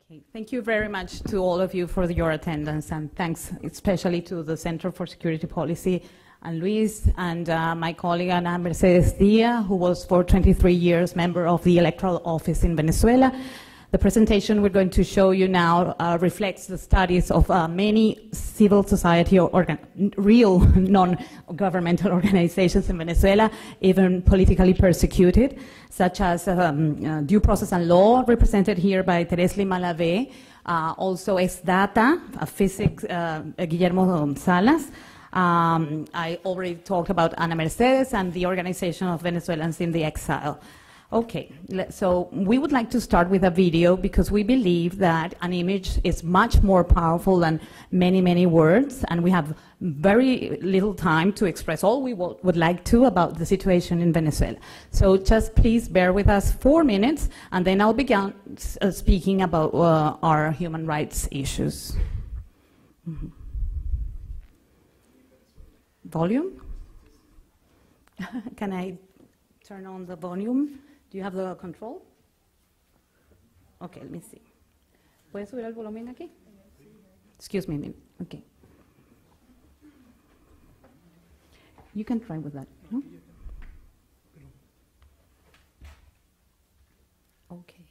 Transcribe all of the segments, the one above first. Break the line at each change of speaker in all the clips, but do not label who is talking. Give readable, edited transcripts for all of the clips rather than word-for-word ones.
Okay, thank you very much to all of you for your attendance, and thanks especially to the Center for Security Policy and Luis and my colleague Ana Mercedes Dia, who was for 23 years member of the Electoral Office in Venezuela. The presentation we're going to show you now reflects the studies of many civil society or real non-governmental organizations in Venezuela, even politically persecuted, such as Due Process and Law, represented here by Teresli Malave, also Ex-Data, physics, Guillermo Salas. I already talked about Ana Mercedes and the Organization of Venezuelans in the Exile. Okay, so we would like to start with a video because we believe that an image is much more powerful than many, many words, and we have very little time to express all we would like to about the situation in Venezuela. So just please bear with us 4 minutes, and then I'll begin speaking about our human rights issues. Mm-hmm. Volume? Can I turn on the volume? Do you have the control? Okay, let me see. ¿Puedes subir el volumen aquí? Excuse me. Okay. You can try with that, no? Okay.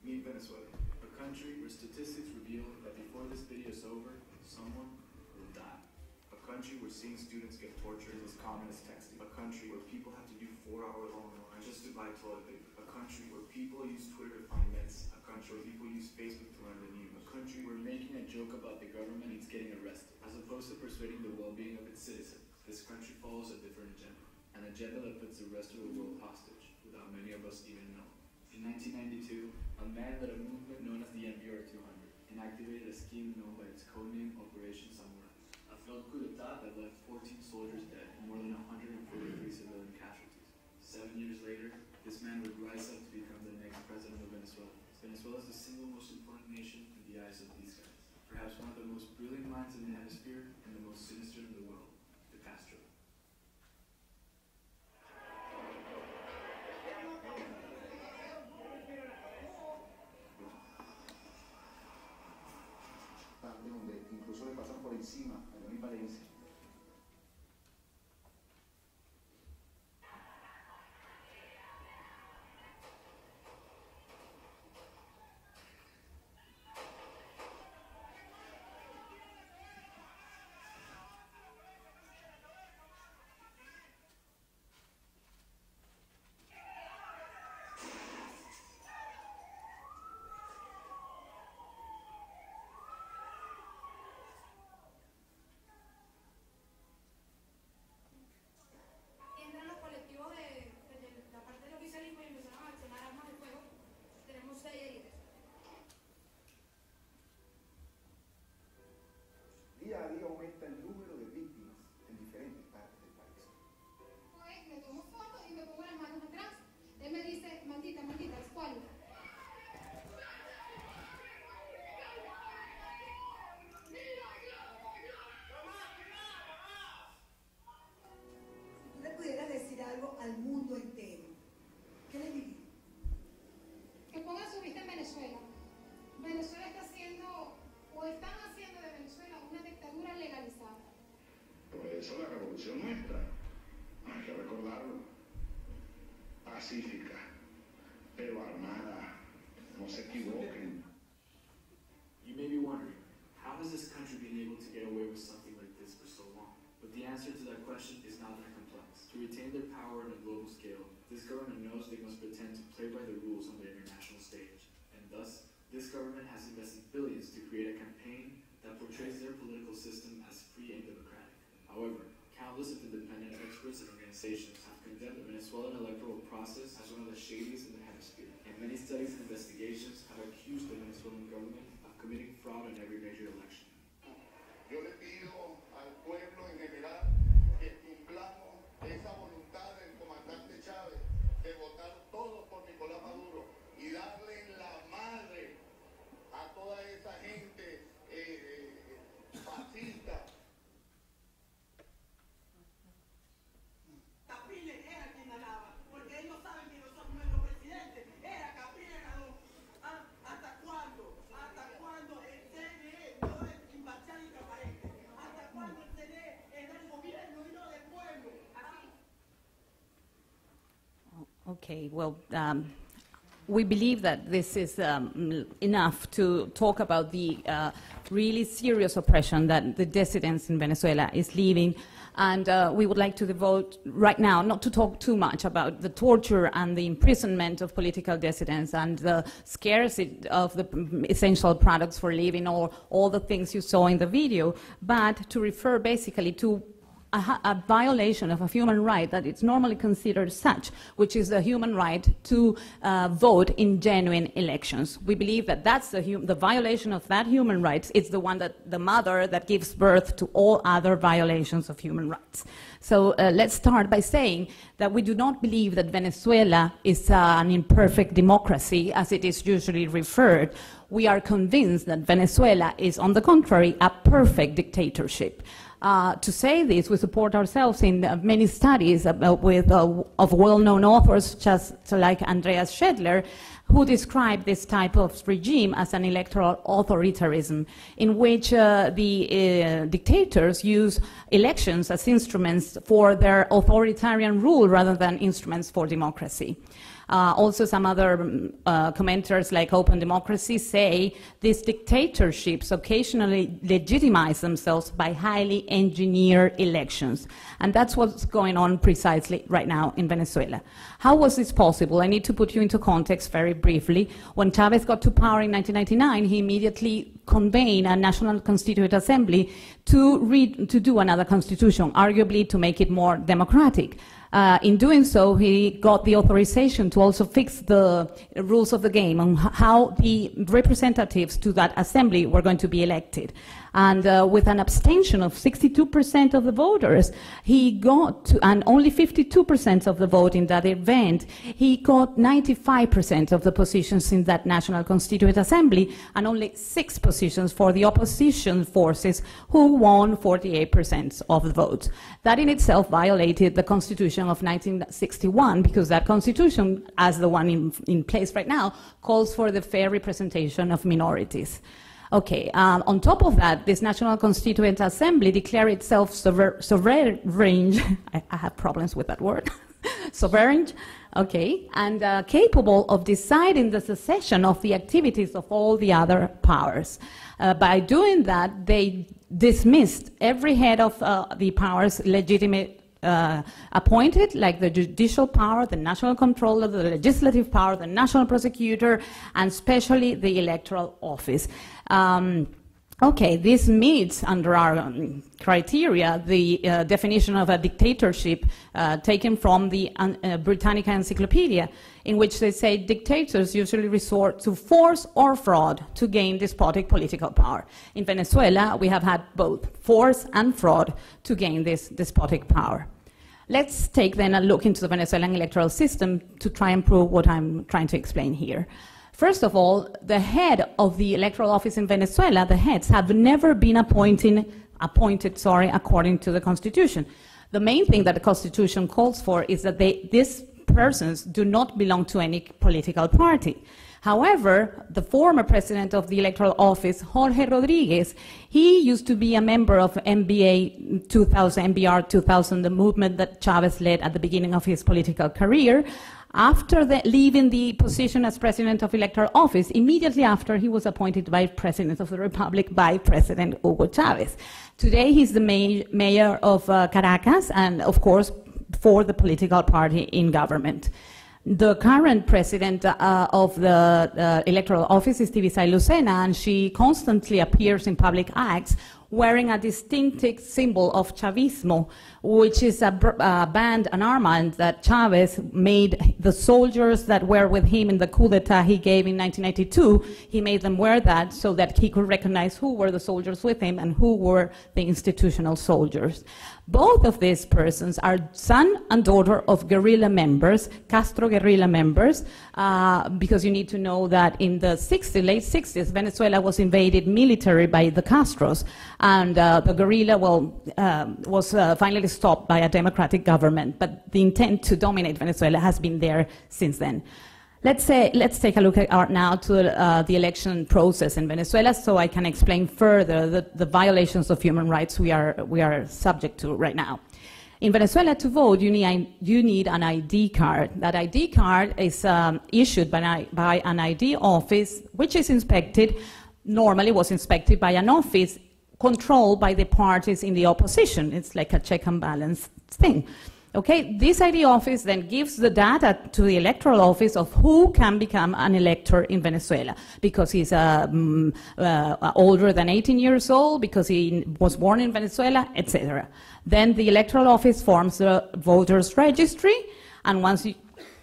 Meet Venezuela, a country where statistics reveal that before this video is over, someone will die. A country where seeing students get tortured is as common as texting. A country where people have to do 4-hour-long lines just to buy toilet paper. A country where people use Twitter to find meds. A country where people use Facebook to learn the news. A country where making a joke about the government means getting arrested. As opposed to persuading the well-being of its citizens, this country follows a different agenda. An agenda that puts the rest of the world hostage, without many of us even knowing. In 1992, a man led a movement known as the MBR 200 and activated a scheme known by its codename Operation Samurai. A failed coup d'etat that left 14 soldiers dead and more than 143 civilian casualties. 7 years later, this man would rise up to become the next president of Venezuela. Venezuela is the single most important nation in the eyes of these guys. Perhaps one of the most brilliant minds in the hemisphere and the most sinister in the world, the Castro.
Donde incluso le pasan por encima a la misma herencia. Día a día aumenta el número de víctimas en diferentes partes del país.
Pues me tomo fotos y me pongo las manos atrás. Él me dice, maldita, espalda.
Si tú le pudieras decir algo al mundo entero, ¿qué le dirías?
Que pongan su vista en Venezuela. Venezuela está haciendo, o están haciendo de Venezuela una dictadura legalizada.
Por eso la revolución nuestra, hay que recordarlo, pacífica, pero armada, no se equivoquen.
You may be wondering, how has this country been able to get away with something like this for so long? But the answer to that question is not that complex. To retain their power on a global scale, this government knows they must pretend to play by the rules on the international stage. And thus, this government has invested billions to create a campaign that portrays their political system as free and democratic. However, countless of independent experts and organizations have condemned the Venezuelan electoral process as one of the shadiest in the hemisphere. And many studies and investigations have accused the Venezuelan government of committing fraud in every major election.
Yo le pido al pueblo en general que cumplamos esa voluntad del comandante Chávez de votar todos por Nicolás Maduro y darle en la madre a toda esa gente fascista.
Okay, well, we believe that this is enough to talk about the really serious oppression that the dissidents in Venezuela is living. And we would like to devote right now, not to talk too much about the torture and the imprisonment of political dissidents and the scarcity of the essential products for living or all the things you saw in the video, but to refer basically to a violation of a human right that it's normally considered such, which is the human right to vote in genuine elections. We believe that that's the violation of that human right. It's the one that the mother that gives birth to all other violations of human rights. So let's start by saying that we do not believe that Venezuela is an imperfect democracy, as it is usually referred. We are convinced that Venezuela is, on the contrary, a perfect dictatorship. To say this, we support ourselves in many studies of well-known authors, just like Andreas Schedler, who described this type of regime as an electoral authoritarianism, in which the dictators use elections as instruments for their authoritarian rule rather than instruments for democracy. Also, some other commenters like Open Democracy say these dictatorships occasionally legitimize themselves by highly engineered elections. And that's what's going on precisely right now in Venezuela. How was this possible? I need to put you into context very briefly. When Chavez got to power in 1999, he immediately convened a National Constituent Assembly to do another constitution, arguably to make it more democratic. In doing so, he got the authorization to also fix the rules of the game on how the representatives to that assembly were going to be elected. And with an abstention of 62% of the voters, he got to, and only 52% of the vote in that event, he got 95% of the positions in that National Constituent Assembly, and only 6 positions for the opposition forces, who won 48% of the votes. That in itself violated the Constitution of 1961, because that Constitution, as the one in place right now, calls for the fair representation of minorities. Okay, on top of that, this National Constituent Assembly declared itself sovereign, I have problems with that word, sovereign, okay, and capable of deciding the succession of the activities of all the other powers. By doing that, they dismissed every head of the powers legitimate appointed, like the judicial power, the national controller, the legislative power, the national prosecutor, and especially the electoral office. Okay, this meets, under our criteria, the definition of a dictatorship taken from the Britannica Encyclopedia, in which they say dictators usually resort to force or fraud to gain despotic political power. In Venezuela, we have had both force and fraud to gain this despotic power. Let's take then a look into the Venezuelan electoral system to try and prove what I'm trying to explain here. First of all, the head of the electoral office in Venezuela, the heads, have never been appointed according to the Constitution. The main thing that the Constitution calls for is that these persons do not belong to any political party. However, the former president of the electoral office, Jorge Rodriguez, he used to be a member of MBR 2000, the movement that Chavez led at the beginning of his political career. After leaving the position as president of electoral office, immediately after he was appointed vice president of the republic by President Hugo Chavez. Today he's the mayor of Caracas, and of course for the political party in government. The current president of the electoral office is Tibisay Lucena, and she constantly appears in public acts wearing a distinctive symbol of Chavismo, which is a band, an armband that Chavez made the soldiers that were with him in the coup d'etat he gave in 1992. He made them wear that so that he could recognize who were the soldiers with him and who were the institutional soldiers. Both of these persons are son and daughter of guerrilla members, Castro guerrilla members, because you need to know that in the late 60s, Venezuela was invaded military by the Castros, and the guerrilla was finally stopped by a democratic government, but the intent to dominate Venezuela has been there since then. Let's take a look now to the election process in Venezuela, so I can explain further the violations of human rights we are subject to right now. In Venezuela, to vote, you need an ID card. That ID card is issued by an ID office, which is inspected, normally was inspected by an office controlled by the parties in the opposition. It's like a check and balance thing. Okay, this ID office then gives the data to the electoral office of who can become an elector in Venezuela, because he's older than 18 years old, because he was born in Venezuela, etc. Then the electoral office forms the voters registry, and once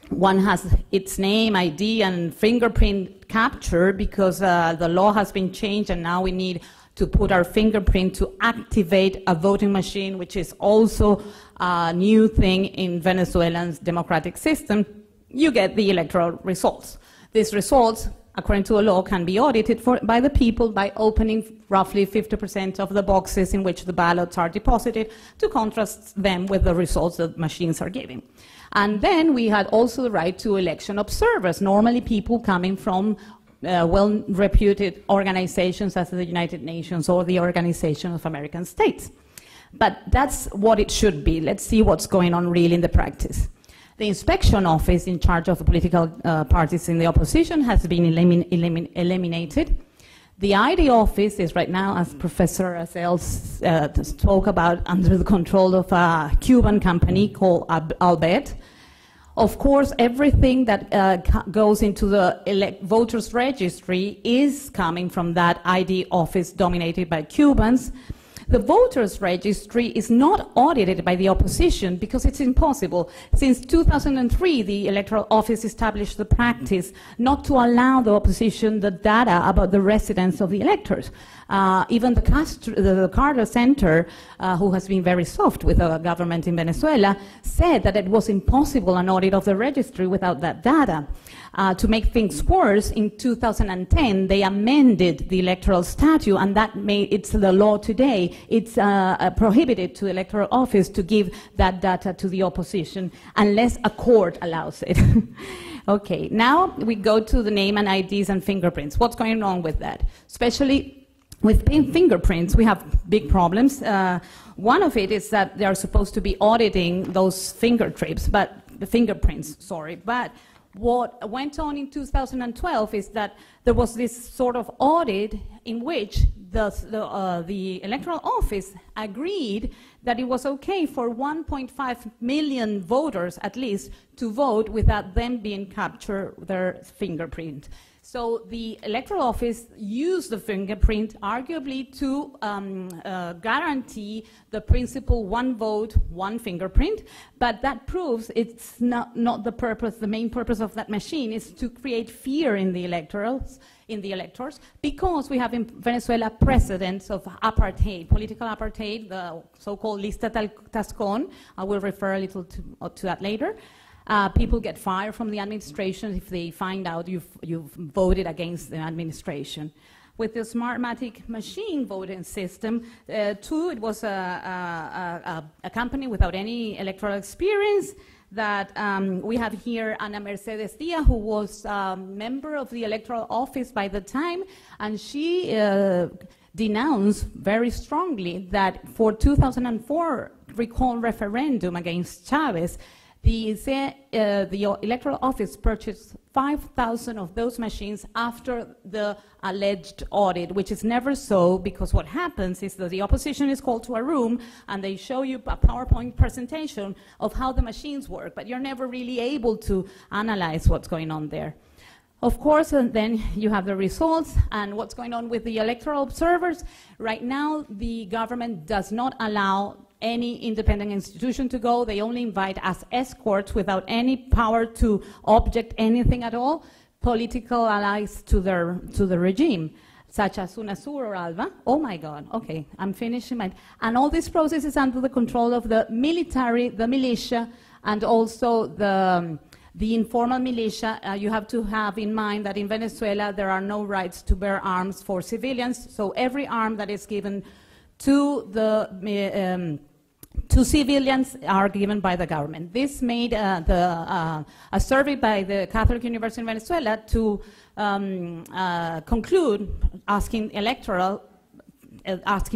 one has its name, ID, and fingerprint captured, because the law has been changed and now we need to put our fingerprint to activate a voting machine, which is also a new thing in Venezuela's democratic system, you get the electoral results. These results, according to the law, can be audited by the people by opening roughly 50% of the boxes in which the ballots are deposited to contrast them with the results that machines are giving. And then we had also the right to election observers, normally people coming from well-reputed organizations as the United Nations or the Organization of American States. But that's what it should be. Let's see what's going on really in the practice. The inspection office in charge of the political parties in the opposition has been eliminated. The ID office is right now, as Professor Azel spoke about, under the control of a Cuban company called Albert. Of course, everything that goes into the voters registry is coming from that ID office dominated by Cubans. The voters registry is not audited by the opposition because it's impossible. Since 2003, the Electoral Office established the practice not to allow the opposition the data about the residence of the electors. Even the Carter Center, who has been very soft with the government in Venezuela, said that it was impossible an audit of the registry without that data. To make things worse, in 2010, they amended the electoral statute, and that it's the law today. It's prohibited to the electoral office to give that data to the opposition unless a court allows it. Okay, now we go to the name and IDs and fingerprints. What's going on with that? Especially with fingerprints, we have big problems. One of it is that they are supposed to be auditing those fingerprints, but what went on in 2012 is that there was this sort of audit in which the Electoral Office agreed that it was okay for 1.5 million voters, at least, to vote without them being captured their fingerprint. So the Electoral Office used the fingerprint arguably to guarantee the principle one vote, one fingerprint, but that proves it's not the purpose. The main purpose of that machine is to create fear in the electors, because we have in Venezuela precedents of apartheid, political apartheid, the so-called lista tascón. I will refer a little to that later. People get fired from the administration if they find out you've voted against the administration. With the Smartmatic machine voting system, too, it was a company without any electoral experience that we have here Ana Mercedes Diaz, who was a member of the Electoral Office by the time, and she denounced very strongly that for 2004 recall referendum against Chavez, the Electoral Office purchased 5,000 of those machines after the alleged audit, which is never so, because what happens is that the opposition is called to a room and they show you a PowerPoint presentation of how the machines work, but you're never really able to analyze what's going on there. Of course, and then you have the results and what's going on with the electoral observers. Right now, the government does not allow any independent institution to go. They only invite as escorts without any power to object anything at all, political allies to the regime, such as UNASUR or ALBA. Oh my God, okay, I'm finishing and all this process is under the control of the military, the militia, and also the informal militia. You have to have in mind that in Venezuela there are no rights to bear arms for civilians, so every arm that is given to civilians are given by the government. This made a survey by the Catholic University in Venezuela to conclude, asking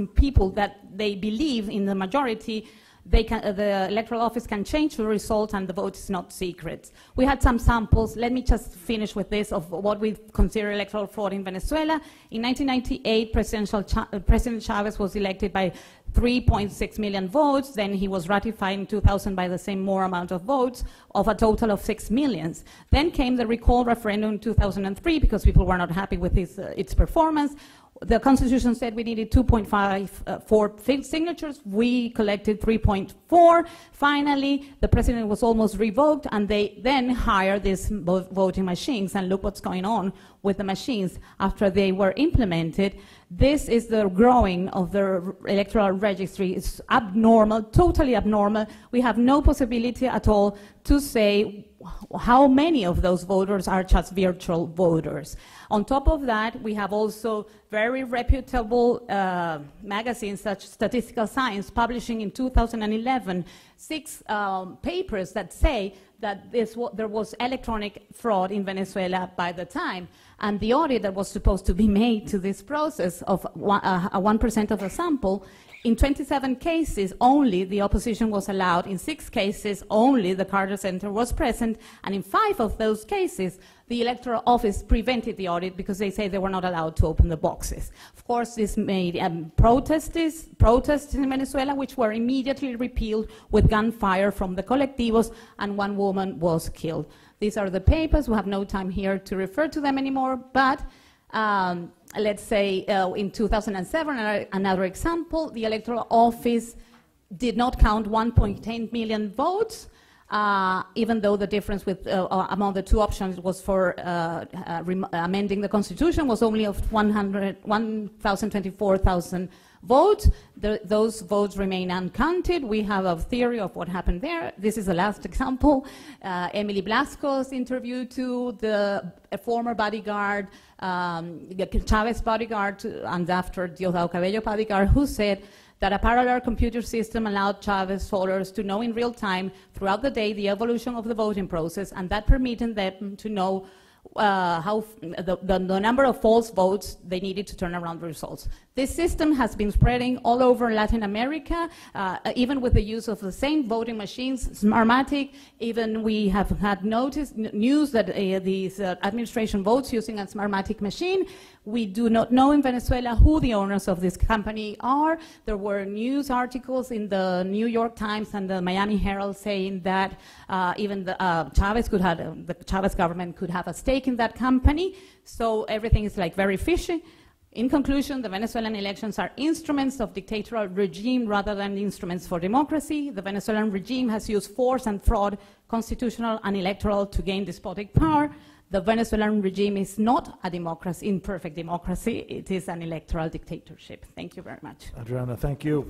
people that they believe in the majority the electoral office can change the result and the vote is not secret. We had some samples. Let me just finish with this of what we consider electoral fraud in Venezuela. In 1998, President Chavez was elected by 3.6 million votes. Then he was ratified in 2000 by the same more amount of votes, of a total of 6 million. Then came the recall referendum in 2003 because people were not happy with its performance. The Constitution said we needed 2.54 signatures. We collected 3.4. Finally, the president was almost revoked, and they then hired these voting machines. And look what's going on with the machines after they were implemented. This is the growing of the electoral registry. It's abnormal, totally abnormal. We have no possibility at all to say how many of those voters are just virtual voters. On top of that, we have also very reputable magazines such as Statistical Science publishing in 2011 6 papers that say that there was electronic fraud in Venezuela by the time. And the audit that was supposed to be made to this process of 1% of the sample, in 27 cases only the opposition was allowed. In 6 cases only the Carter Center was present. And in 5 of those cases the electoral office prevented the audit because they say they were not allowed to open the boxes. Of course, this made protests in Venezuela, which were immediately repealed with gunfire from the colectivos, and 1 woman was killed. These are the papers. We have no time here to refer to them anymore, but let's say in 2007, another example, the electoral office did not count 1.10 million votes, even though the difference with, among the 2 options was for amending the Constitution was only of 1,024,000 votes. Those votes remain uncounted. We have a theory of what happened there. This is the last example. Emily Blasco's interview to the former bodyguard, Chavez bodyguard, and after Diosdado Cabello bodyguard, who said that a parallel computer system allowed Chavez voters to know in real time throughout the day the evolution of the voting process, and that permitted them to know how the number of false votes they needed to turn around the results. This system has been spreading all over Latin America, even with the use of the same voting machines, Smartmatic. Even we have had news that these administration votes using a Smartmatic machine. We do not know in Venezuela who the owners of this company are. There were news articles in the New York Times and the Miami Herald saying that even the the Chavez government could have a stake in that company. So everything is like very fishy. In conclusion, the Venezuelan elections are instruments of dictatorial regime rather than instruments for democracy. The Venezuelan regime has used force and fraud, constitutional and electoral, to gain despotic power. The Venezuelan regime is not a democracy, imperfect democracy. It is an electoral dictatorship. Thank you very much.
Adriana, thank you.